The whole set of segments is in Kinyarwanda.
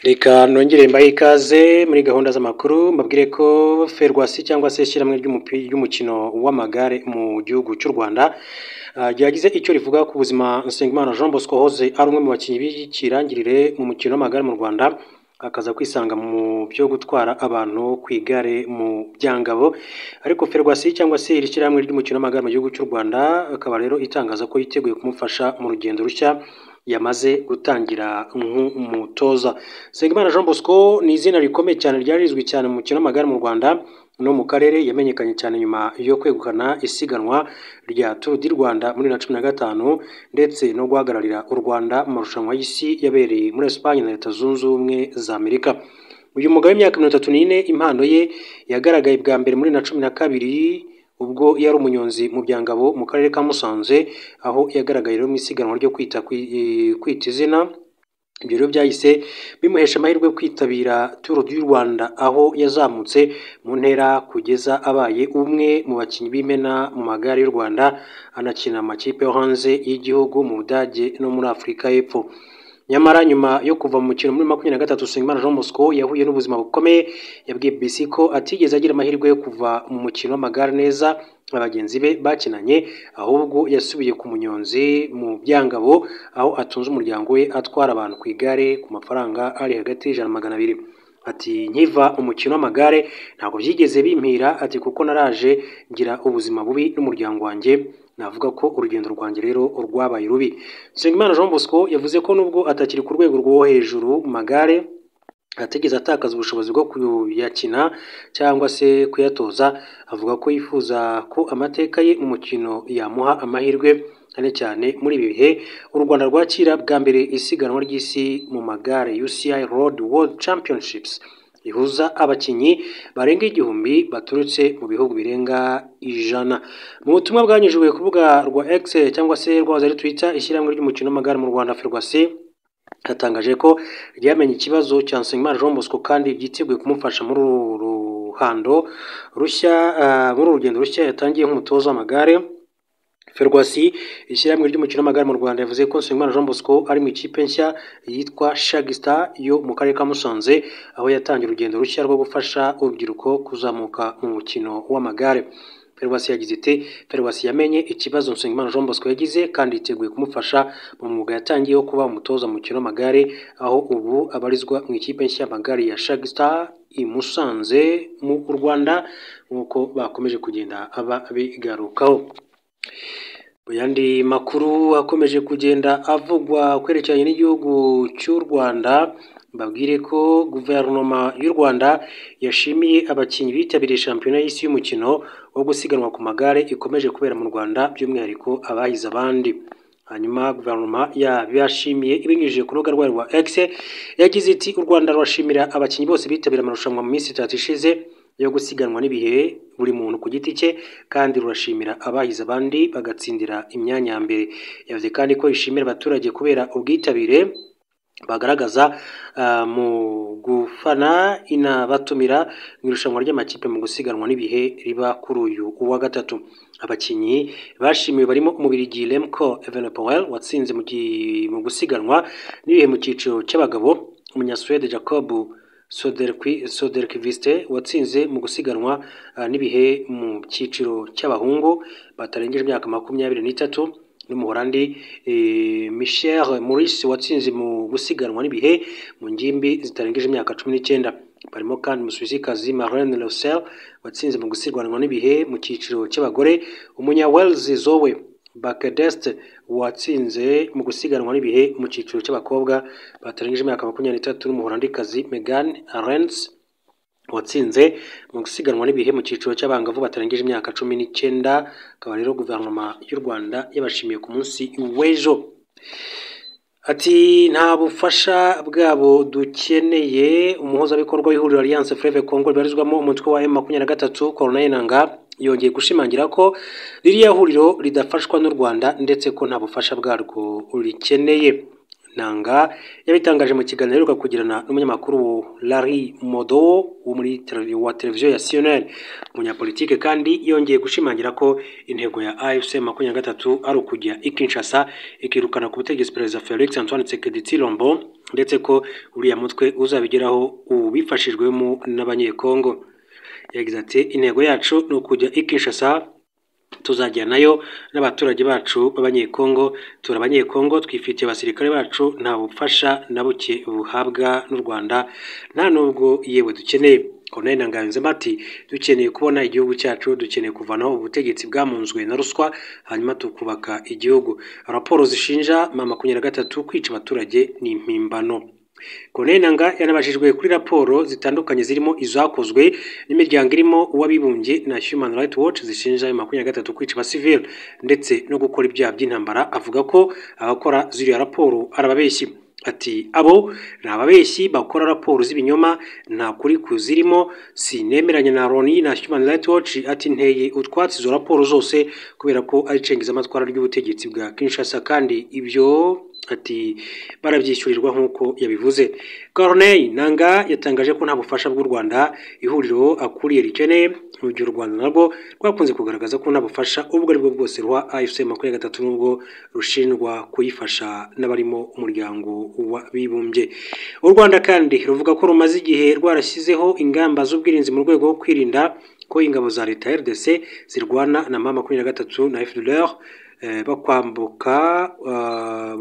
Reka nongere mbahe ikaze muri gahunda z'amakuru mbabwire ko Ferwacy cyangwa se ishyirahamwe ry'umukino w'amagare mu gihugu cy'u Rwanda ryagize icyo rivuga ku buzima Nsengimana Jean Bosco Hoze ari umwe mu bakinnyi b'ikirangirire mu mukino w'amagare mu Rwanda akaza kwisanga mu byo gutwara abantu ku igare mu byangabo ariko Ferwacy cyangwa se iri shyirahamwe ry'umukino w'amagare mu gihugu cy'u Rwanda akaba rero itangaza ko yiteguye kumufasha mu rugendo rushya yamaze gutangira nk'umutoza. Nsengimana Jean Bosco ni izina rikomeye cyane ryari rizwi cyane mu mukino w'amagare mu Rwanda no mu karere, yamenyekanye cyane nyuma yo kwegukana isiganwa rya Tour du Rwanda muri 2015 ndetse no guhagararira u Rwanda mu marushanwa y'isi yabereye muri Espagne na Leta Zunze Ubumwe za Amerika. Uyu mugabo w'imyaka 34 impano ye yagaragaye bwa mbere muri 2012 ubwo yari umunyonzi mu byangabo mu karere ka Musanze, aho yagaragaye mu isiganwa ryo kwita izina. Ibyo rero byahise bimuhesha amahirwe yo kwitabira Tour du Rwanda, aho yazamutse mu ntera kugeza abaye umwe mu bakinnyi b'imena mu magare y'u Rwanda, anakina amakipe yo hanze y'igihugu mu Budage no muri Afurika y'Epfo. Nyamara nyuma yo kuva mu mukino muri 2023 Nsengimana Jean Bosco yahuye n'ubuzima bukomeye. Yabwiye BBC ko atigeze agira amahirwe yo kuva mu mukino w'amagare neza abagenzi be bakinanye, ahubwo yasubiye ku munyonzi mu byangabo, aho atunze umuryango we atwara abantu ku igare ku mafaranga ari hagati y'100-200. Ati nkiva umukino w'amagare ntabwo byigeze bimpira, ati kuko naraje ngira ubuzima bubi n'umuryango wanjye, navuga ko urugendo rwanjye rero rwabaye rubi. Nsengimana Jean Bosco yavuze ko nubwo atakiri ku rwego rwo hejuru mu magare atigeze atakaza ubushobozi bwo kuyakina cyangwa se kuyatoza, avuga ko yifuza ko amateka ye mu mukino yamuha amahirwe cyane muri ibi bihe u Rwanda rwakira bwa mbere isiganwa ry'isi mu magare UCI Road World Championships ihuza abakinnyi barenga 1000 baturutse mu bihugu birenga 100. Mu butumwa bwanyujijwe ku rubuga rwa X cyangwa se rwahoze ari Twitter, ishyirahamwe ry'umukino w'amagare mu Rwanda Ferwacy yatangaje ko ryamenye ikibazo cya Nsengimana Jean Bosco kandi ryiteguye kumufasha muri urugendo rushya yatangiye nk'umutoza w'amagare. Ferwacy ishyirahamwe ry'umukino w'amagare mu Rwanda yavuze ko Nsengimana Jean Bosco ari mu ikipe nshya yitwa Shaggy Star yo mu karere ka Musanze, aho yatangiye urugendo rushya rwo gufasha urubyiruko kuzamuka mu mukino w'amagare. Ferwacy yagize iti Ferwacy yamenye ikibazo Nsengimana Jean Bosco yagize kandi yiteguye kumufasha mu mwuga yatangiye wo kuba umutoza mu mukino w'amagare, aho ubu abarizwa mu ikipe nshya y'amagare ya Shaggy Star i Musanze mu Rwanda, nk'uko bakomeje kugenda bigarukaho. Mu yandi makuru akomeje kugenda avugwa kwerekeranye n'igihugu cy'u Rwanda, mbabwire ko guverinoma y'u Rwanda yashimiye abakinnyi bitabiriye shampiyona y'isi y'umukino wo gusiganwa ku magare ikomeje kubera mu Rwanda, by'umwihariko abahize abandi. Hanyuma guverinoma yabashimiye ibinyujije ku rubuga rwayo rwa X, yagize iti u Rwanda rurashimira abakinnyi bose bitabira amarushanwa mu minsi 3 ishize yo gusiganwa n'ibihe buri muntu ku giti cye, kandi rurashimira abahize abandi bagatsindira imyanya ya mbere. Yavuze kandi ko ishimira abaturage kubera ubwitabire bagaragaza mu gufana inabatumira mu irushanwa ry'amakipe mu gusiganwa n'ibihe riba kuri uyu wa gatatu. Abakinnyi bashimiwe barimo umubirigi Remco Evenepoel watsinze mu gusiganwa n'ibihe mu cyiciro cy'abagabo, umunyasuwede Jacob Soderqvist watsinze mu gusiganwa n'ibihe mu cyiciro cy'abahungu batarengeje imyaka 23, n'umuholandi Michel Maurice watsinze mu gusiganwa n'ibihe mu ngimbi zitarengeje imyaka 19. Barimo kandi Umusuwizikazi Marlene Roussel watsinze mu gusiganwa n'ibihe mu cyiciro cy'abagore, umunya Wales Zoe Bakedest watsinze mu gusiganwa n'ibihe mu cyiciro cy'abakobwa batarengeje imyaka 23, n'umuholandikazi Megan Arends watsinze mu gusiganwa n'ibihe mu cyiciro cy'abangavu batarengeje imyaka 19. Akaba rero guverinoma y'u Rwanda yabashimiye ku munsi w'ejo. Ati nta bufasha bwabo dukeneye. Umuhuzabikorwa w'ihuriro Alliance Fleuve Congo ribarizwamo umutwe wa M23 Corneille Nangaa yongeye gushimangira ko ririya huriro ridafashwa n'u Rwanda ndetse ko nta bufasha bwarwo rikeneye. Nanga yabitangaje mu kiganiro aheruka kugirana n'umunyamakuru Larry Modo wa televiziyo ya CNN. Umunyapolitike kandi yongeye gushimangira ko intego ya AFC 23 ari ukujya Kinshasa ikirukana ku butegetsi Perezida Felix Antoine Tshisekedi Tshilombo, ndetse ko uriya mutwe uzabigeraho ubifashijwemo n'abanyekongo. Yagize ati intego yacu ni ukujya Kinshasa, tuzajya nayo n'abaturage bacu b'abanyekongo. Tura abanyekongo, twifitiye abasirikare bacu, nta bufasha na buke buhabwa n'u Rwanda, nta nubwo yewe dukeneye. Colonel Nanga yunzemo ati dukeneye kubona igihugu cyacu, dukeneye kuvanaho ubutegetsi bwamunzwe na ruswa, hanyuma tukubaka igihugu. Raporo zishinja M23 kwica abaturage ni impimbano. Colonel Nanga yanabajijwe kuri raporo zitandukanye zirimo izakozwe n'imiryango irimo uw'abibumbye na Human Rights Watch zishinja M23 kwica abasivili ndetse no gukora ibyaha by'intambara. Avuga ko abakora ziriya raporo arababeshyi. Ati abo ni ababeshyi bakora raporo z'ibinyoma, nta kuri kuzirimo, sinemeranya na Loni na Human Rights Watch. Ati nteye utwatsi izo raporo zose kubera ko ari cengezamatwara ry'ubutegetsi bwa Kinshasa, kandi ibyo ati barabyishyurirwa nk'uko yabivuze. Colonel Nanga yatangaje ko nta bufasha bw'u Rwanda ihuriro akuriye rikeneye, mu gihe u Rwanda narwo rwakunze kugaragaza ko nta bufasha ubwo aribwo bwose rwa AFC 23 nubwo rushinjwa kuyifasha n'abarimo umuryango w'abibumbye. U Rwanda kandi ruvuga ko rumaze igihe rwarashyizeho ingamba z'ubwirinzi mu rwego rwo kwirinda ko ingabo za leta RDC zirwana na M23 na FDLR bakwambuka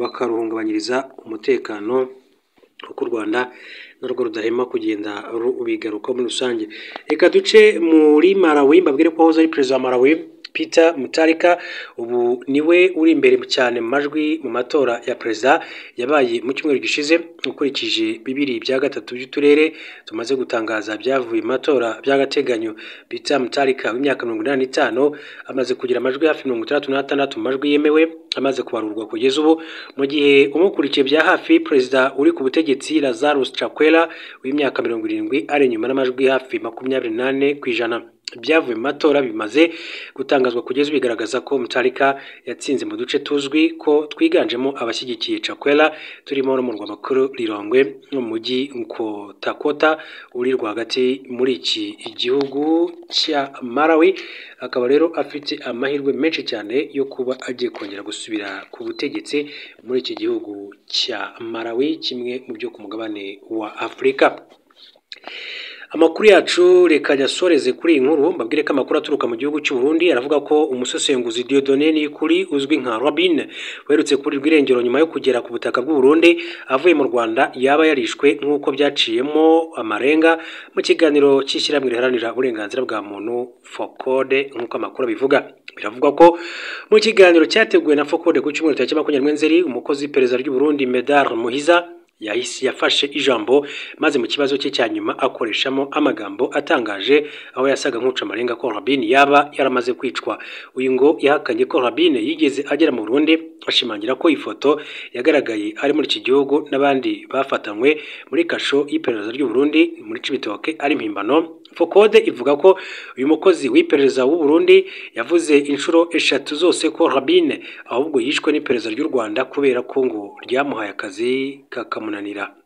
bakaruhungabanyiriza umutekano, kuko u Rwanda narwo rudahema kugenda rubigaruka muri rusange. Reka duce muri Malawi, mbabwire ko hoza ari perezida wa Malawi Peter Mutharika ubu niwe uri imbere cyane mu majwi mu matora ya perezida yabaye mu cyumweru gishize. Ukurikije 2/3 by'uturere tumaze gutangaza byavuye mu matora by'agateganyo, Peter Mutharika w'imyaka 85 amaze kugira amajwi hafi 36 mu majwi yemewe amaze kubarurwa kugeza ubu, mu gihe umukurikiye bya hafi perezida uri ku butegetsi Lazarus Chakwera w'imyaka 70 ari nyuma n'amajwi hafi 28%. Byavuye mu matora bimaze gutangazwa kugeza bigaragaza ko Mutharika yatsinze mu duce tuzwi ko twiganjemo abashyigikiye Chakwera, turimo no mu murwa makuru Lilongwe no mu mujyi Nkota uri rwagati muri iki igihugu cya Malawi. Akaba rero afite amahirwe menshi cyane yo kuba agiye kongera gusubira ku butegetsi muri iki gihugu cya Malawi, kimwe mu byo ku mugabane wa Afurika. Amakuru yacu reka yasoreze kuri iyi nkuru, mbabwire ko amakuru aturuka mu gihugu cy'u Burundi aravuga ko umusesenguzi Dieudonné Nikuri uzwi nka Robin werutse kuri rw'irengero nyuma yo kugera ku butaka bw'u Burundi avuye mu Rwanda yaba yarishwe nk'uko byaciyemo amarenga mu kiganiro cy'ishyirahamwe riharanira uburenganzira bwa muntu FOCODE nk'uko amakuru abivuga. Biravuga ko mu kiganiro cyateguwe na FOCODE ku cyumweru cya 20 Nzeri, umukozi w'iperereza ry'u Burundi Medard Muhiza yafashe ijambo maze mu kibazo cye cya nyuma akoreshamo amagambo atangaje, aho yasaga nk'uca amarenga ko Robin yaba yaramaze kwicwa. Uyu ngo yahakanye ko Robin yigeze agera mu Burundi, ashimangira ko ifoto yagaragaye ari muri iki gihugu n'abandi bafatanywe muri kasho y'iperereza ry'u Burundi muri Cibitoke ari impimbano. FOCODE ivuga ko uyu mukozi w'iperereza w'u Burundi yavuze inshuro 3 zose ko Robin ahubwo yishwe n'iperereza ry'u Rwanda kubera ko ngo ryamuhaye akazi kakamunanira.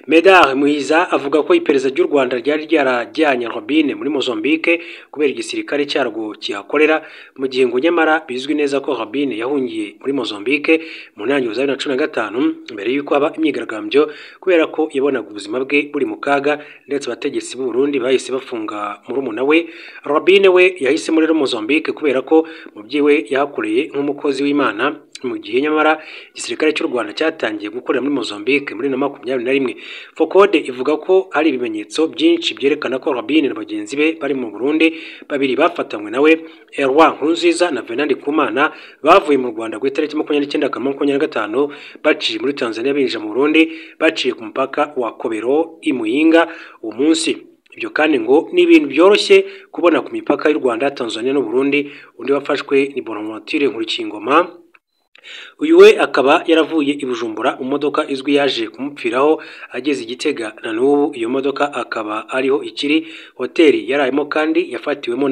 Medard Muhiza avuga ko iperereza ry'u Rwanda ryari ryarajyanye Robin muri Mozambique kubera igisirikare cyarwo kihakorera, mu gihe ngo nyamara bizwi neza ko Robin yahungiye muri Mozambique mu ntangiriro za 2015 mbere y'uko haba imyigaragambyo kubera ko yabonaga ubuzima bwe buri mu kaga, ndetse abategetsi b'u Burundi bahise bafunga murumuna we. Robin we yahise muri Mozambique kubera ko mubyeyi we yahakoreye nk'umukozi w'Imana, mu gihe nyamara igisirikare cy'u Rwanda cyatangiye gukorera muri Mozambique muri 2021. FOCODE ivuga ko hari ibimenyetso byinshi byerekana ko Robin na bagenzi be bari mu Burundi babiri bafatanywe nawe, Erwa Nkurunziza na Venandi Kumana, bavuye mu Rwanda ku itariki 29/25 baciye muri Tanzania binjira mu Burundi baciye ku mupaka wa Kobero i Muyinga uwo munsi. Ibyo kandi ngo ni ibintu byoroshye kubona ku mipaka y'u Rwanda, Tanzania no Burundi. Undi wafashwe ni Bonaventure Nkurikingoma uyu we akaba yaravuye i Bujumbura mu modoka izwi yaje kumupfiraho ageze i Gitega, na n'ubu iyo modoka akaba ariho ikiri. Hoteli yarayemo kandi yafatiwemo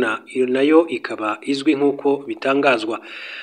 nayo ikaba izwi nk'uko bitangazwa.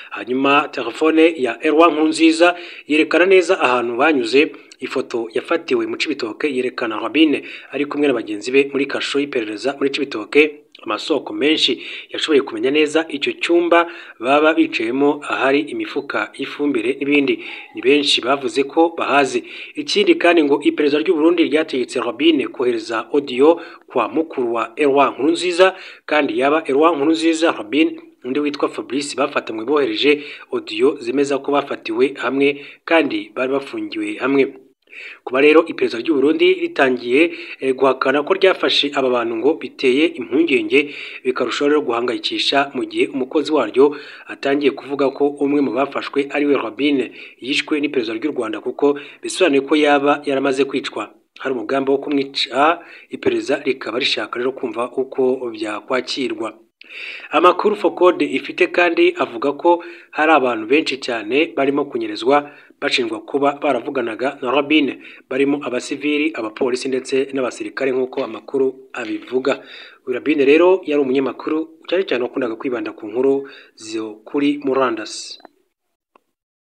Hanyuma telefone ya Eloi Nkurunziza yerekana neza ahantu banyuze. Ifoto yafatiwe mu Cibitoke yerekana Robine ari kumwe na bagenzi be muri kasho y'iperereza muri Cibitoke. Amasoko menshi yashoboye kumenya neza icyo cyumba baba bicayemo ahari imifuka y'ifumbire n'ibindi. Ni benshi bavuze ko bahazi. Ikindi kandi ngo iperereza ry'u Burundi ryategetse Robine kohereza audio kwa mukuru wa Eloi Nkurunziza, kandi yaba Eloi Nkurunziza Robine undi witwa Fabrice bafatamwe bohereje audio zemeza ko bafatiwe hamwe kandi bari bafungiwe hamwe. Kuba rero iperereza ry'u Burundi ritangiye guhakana ko ryafashe aba bantu ngo biteye impungenge, bikarushaho rero guhangayikisha mu gihe umukozi waryo atangiye kuvuga ko umwe mu bafashwe ari we Robine yishwe n'iperereza ry'u Rwanda, kuko bisobanuye ko yaba yaramaze kwicwa. Hari umugambi wo kumwica, iperereza rikaba rishaka rero kumva uko byakwakirwa. Amakuru Focode ifite kandi avuga ko hari abantu benshi cyane barimo kunyerezwa bashinjwa kuba baravuganaga na Robine, barimo abasivili, abapolisi ndetse n'abasirikare nk'uko amakuru abivuga. Robine rero yari umunyamakuru cyane cyane wakundaga kwibanda ku nkuru zo kuri murandasi.